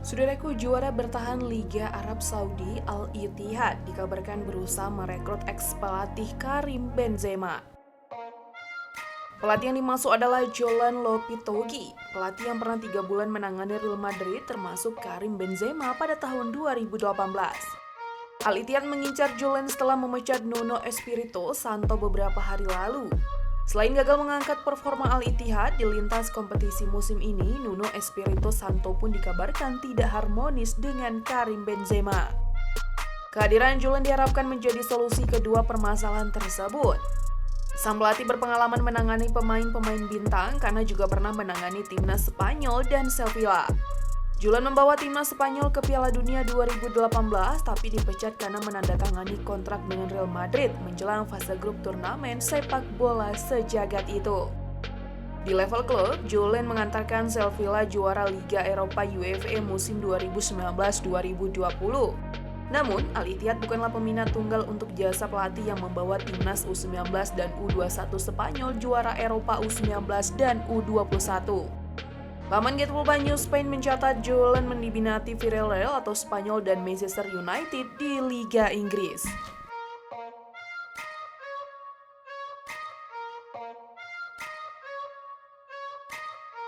Saudaraku, juara bertahan Liga Arab Saudi Al-Ittihad dikabarkan berusaha merekrut ex-pelatih Karim Benzema. Pelatih yang dimaksud adalah Jolan Lopetegui, pelatih yang pernah 3 bulan menangani Real Madrid termasuk Karim Benzema pada tahun 2018. Al-Ittihad mengincar Jolan setelah memecat Nuno Espirito Santo beberapa hari lalu. Selain gagal mengangkat performa Al-Ittihad di lintas kompetisi musim ini, Nuno Espirito Santo pun dikabarkan tidak harmonis dengan Karim Benzema. Kehadiran Jolan diharapkan menjadi solusi kedua permasalahan tersebut. Sang pelatih berpengalaman menangani pemain-pemain bintang karena juga pernah menangani timnas Spanyol dan Sevilla. Jolan membawa timnas Spanyol ke Piala Dunia 2018 tapi dipecat karena menandatangani kontrak dengan Real Madrid menjelang fase grup turnamen sepak bola sejagat itu. Di level klub, Jolan mengantarkan Sevilla juara Liga Eropa UEFA musim 2019-2020. Namun, Al-Ittihad bukanlah peminat tunggal untuk jasa pelatih yang membawa timnas U19 dan U21 Spanyol juara Eropa U19 dan U21. Laman Get Pulpa News Spain mencatat Jolan mendiminati Villarreal atau Spanyol dan Manchester United di Liga Inggris.